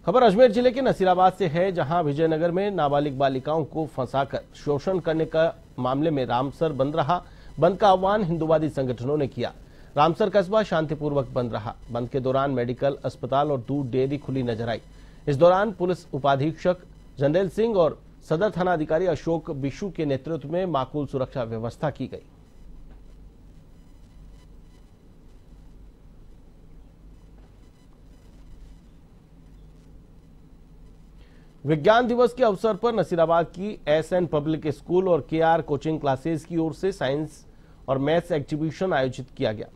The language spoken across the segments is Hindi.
खबर अजमेर जिले के नसीराबाद से है, जहां विजयनगर में नाबालिग बालिकाओं को फंसाकर शोषण करने का मामले में रामसर बंद रहा। बंद का आह्वान हिंदुवादी संगठनों ने किया। रामसर कस्बा शांतिपूर्वक बंद रहा। बंद के दौरान मेडिकल, अस्पताल और दूध डेयरी खुली नजर आई। इस दौरान पुलिस उपाधीक्षक जनरल सिंह और सदर थाना अधिकारी अशोक बिशु के नेतृत्व में माकूल सुरक्षा व्यवस्था की गई। विज्ञान दिवस के अवसर पर नसीराबाद की एसएन पब्लिक स्कूल और केआर कोचिंग क्लासेस की ओर से साइंस और मैथ्स एग्जीबिशन आयोजित किया गया।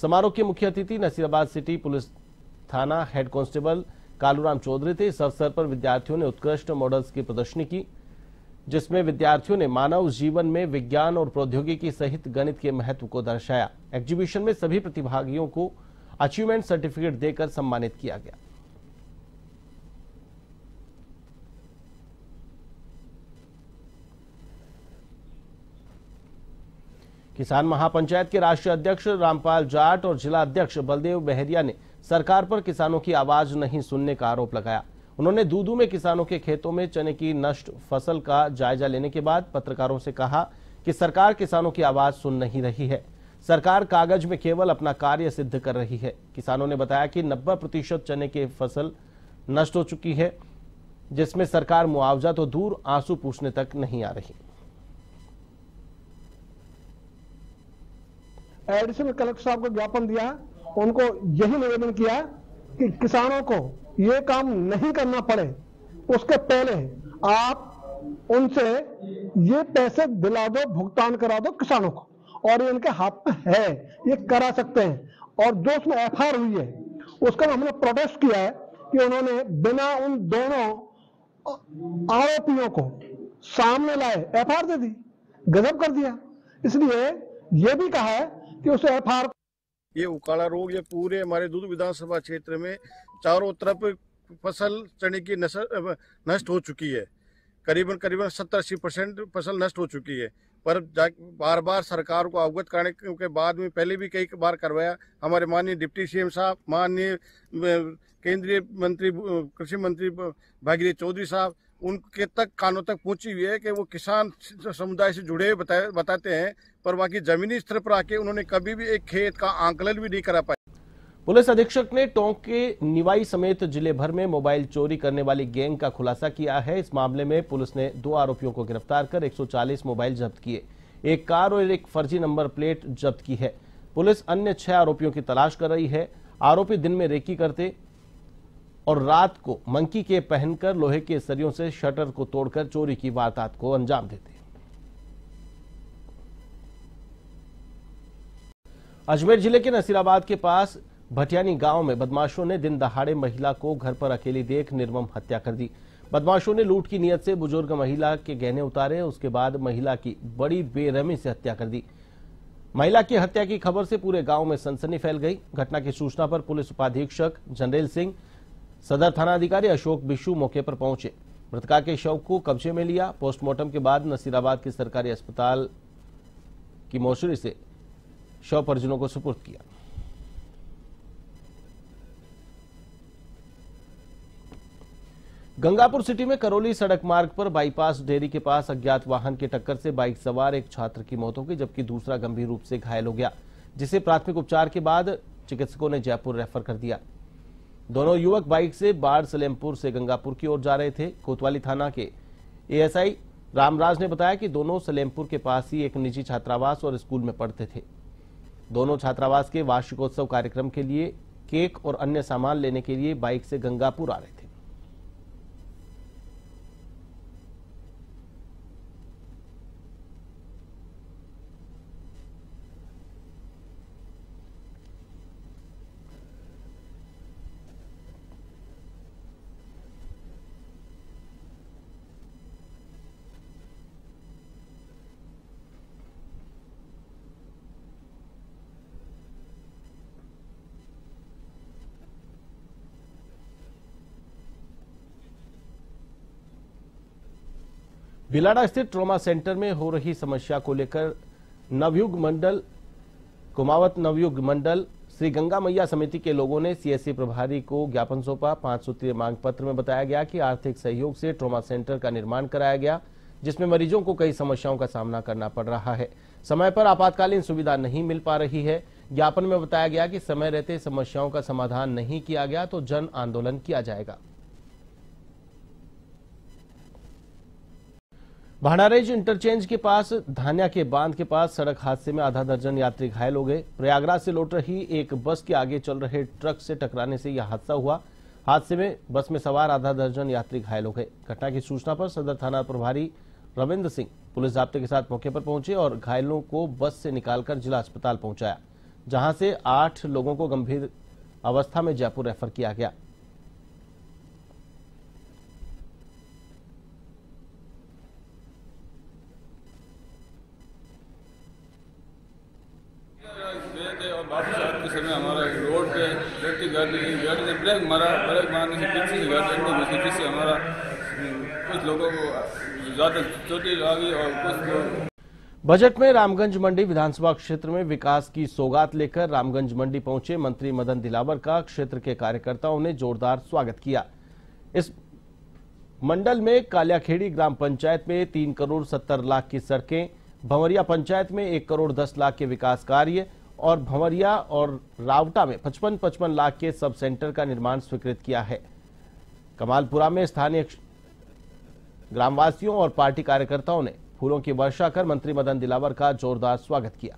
समारोह के मुख्य अतिथि नसीराबाद सिटी पुलिस थाना हेड कांस्टेबल कालूराम चौधरी थे। इस अवसर पर विद्यार्थियों ने उत्कृष्ट मॉडल्स की प्रदर्शनी की, जिसमें विद्यार्थियों ने मानव जीवन में विज्ञान और प्रौद्योगिकी सहित गणित के महत्व को दर्शाया। एग्जीबिशन में सभी प्रतिभागियों को अचीवमेंट सर्टिफिकेट देकर सम्मानित किया गया। किसान महापंचायत के राष्ट्रीय अध्यक्ष रामपाल जाट और जिला अध्यक्ष बलदेव बहरिया ने सरकार पर किसानों की आवाज नहीं सुनने का आरोप लगाया। उन्होंने दूदू में किसानों के खेतों में चने की नष्ट फसल का जायजा लेने के बाद पत्रकारों से कहा कि सरकार किसानों की आवाज सुन नहीं रही है। सरकार कागज में केवल अपना कार्य सिद्ध कर रही है। किसानों ने बताया कि 90% चने की फसल नष्ट हो चुकी है, जिसमें सरकार मुआवजा तो दूर, आंसू पूछने तक नहीं आ रही। एडिशनल कलेक्टर साहब को ज्ञापन दिया, उनको यही निवेदन किया कि किसानों को ये काम नहीं करना पड़े, उसके पहले आप उनसे ये पैसे दिला दो, भुगतान करा दो किसानों को, और ये इनके हाथ में है, ये करा सकते हैं। और जो उसमें एफआईआर हुई है उसका हमने प्रोटेस्ट किया है कि उन्होंने बिना उन दोनों आरोपियों को सामने लाए एफआईआर दे दी, गजब कर दिया। इसलिए ये भी कहा है कि उस एफआईआर ये उकाड़ा रोग ये पूरे हमारे दूदू विधानसभा क्षेत्र में चारों तरफ फसल चने की नष्ट हो चुकी है। करीबन 70-80% फसल नष्ट हो चुकी है। पर बार बार सरकार को अवगत कराने के बाद में पहले भी कई बार करवाया। हमारे माननीय डिप्टी सीएम साहब, माननीय केंद्रीय मंत्री कृषि मंत्री भागीरथ चौधरी साहब, उनके तक कानों तक पहुंची हुई है कि वो किसान समुदाय से जुड़े हुए बताते हैं, पर बाकी जमीनी स्तर पर आके उन्होंने कभी भी एक खेत का आंकलन भी नहीं करा पाए। पुलिस अधीक्षक ने टोंक के निवाई समेत जिले भर में मोबाइल चोरी करने वाली गैंग का खुलासा किया है। इस मामले में पुलिस ने 2 आरोपियों को गिरफ्तार कर 140 मोबाइल जब्त किए, एक कार और एक फर्जी नंबर प्लेट जब्त की है। पुलिस अन्य 6 आरोपियों की तलाश कर रही है। आरोपी दिन में रेकी करते और रात को मंकी के पहनकर लोहे के सरियों से शटर को तोड़कर चोरी की वारदात को अंजाम देते। अजमेर जिले के नसीराबाद के पास भटियानी गांव में बदमाशों ने दिन दहाड़े महिला को घर पर अकेली देख निर्मम हत्या कर दी। बदमाशों ने लूट की नीयत से बुजुर्ग महिला के गहने उतारे, उसके बाद महिला की बड़ी बेरहमी से हत्या कर दी। महिला की हत्या की खबर से पूरे गांव में सनसनी फैल गई। घटना की सूचना पर पुलिस उपाधीक्षक जनरल सिंह, सदर थाना अधिकारी अशोक बिशु मौके पर पहुंचे। मृतका के शव को कब्जे में लिया। पोस्टमार्टम के बाद नसीराबाद के सरकारी अस्पताल की मोर्चरी से शव परिजनों को सुपुर्द किया। गंगापुर सिटी में करौली सड़क मार्ग पर बाईपास डेयरी के पास अज्ञात वाहन की टक्कर से बाइक सवार एक छात्र की मौत हो गई, जबकि दूसरा गंभीर रूप से घायल हो गया, जिसे प्राथमिक उपचार के बाद चिकित्सकों ने जयपुर रेफर कर दिया। दोनों युवक बाइक से बाढ़ सलेमपुर से गंगापुर की ओर जा रहे थे। कोतवाली थाना के एएसआई रामराज ने बताया कि दोनों सलेमपुर के पास ही एक निजी छात्रावास और स्कूल में पढ़ते थे। दोनों छात्रावास के वार्षिकोत्सव कार्यक्रम के लिए केक और अन्य सामान लेने के लिए बाइक से गंगापुर आ रहे थे। भिलाड़ा स्थित ट्रॉमा सेंटर में हो रही समस्या को लेकर नवयुग मंडल, कुमावत नवयुग मंडल, श्री गंगा मैया समिति के लोगों ने सीएससी प्रभारी को ज्ञापन सौंपा। 5 सूत्रीय मांग पत्र में बताया गया कि आर्थिक सहयोग से ट्रॉमा सेंटर का निर्माण कराया गया, जिसमें मरीजों को कई समस्याओं का सामना करना पड़ रहा है। समय पर आपातकालीन सुविधा नहीं मिल पा रही है। ज्ञापन में बताया गया कि समय रहते समस्याओं का समाधान नहीं किया गया तो जन आंदोलन किया जाएगा। भाड़ारेज इंटरचेंज के पास धान्या के बांध के पास सड़क हादसे में आधा दर्जन यात्री घायल हो गए। प्रयागराज से लौट रही एक बस के आगे चल रहे ट्रक से टकराने से यह हादसा हुआ। हादसे में बस में सवार आधा दर्जन यात्री घायल हो गए। घटना की सूचना पर सदर थाना प्रभारी रविंद्र सिंह पुलिस जाब्ते के साथ मौके पर पहुंचे और घायलों को बस से निकालकर जिला अस्पताल पहुंचाया, जहां से 8 लोगों को गंभीर अवस्था में जयपुर रेफर किया गया। और वापस आते समय हमारा रोड पे व्यक्ति गाड़ी ने ब्रेक मारने से पीछे से गाड़ी अंदर घुसी, जिससे हमारा कुछ लोगों को ज्यादा चोटें आ गई और कुछ। बजट में रामगंज मंडी विधानसभा क्षेत्र में विकास की सौगात लेकर रामगंज मंडी पहुंचे मंत्री मदन दिलावर का क्षेत्र के कार्यकर्ताओं ने जोरदार स्वागत किया। इस मंडल में कालियाखेड़ी ग्राम पंचायत में 3 करोड़ 70 लाख की सड़कें, भंवरिया पंचायत में 1 करोड़ 10 लाख के विकास कार्य और भंवरिया और रावटा में 55 लाख के सब सेंटर का निर्माण स्वीकृत किया है। कमालपुरा में स्थानीय ग्रामवासियों और पार्टी कार्यकर्ताओं ने फूलों की वर्षा कर मंत्री मदन दिलावर का जोरदार स्वागत किया।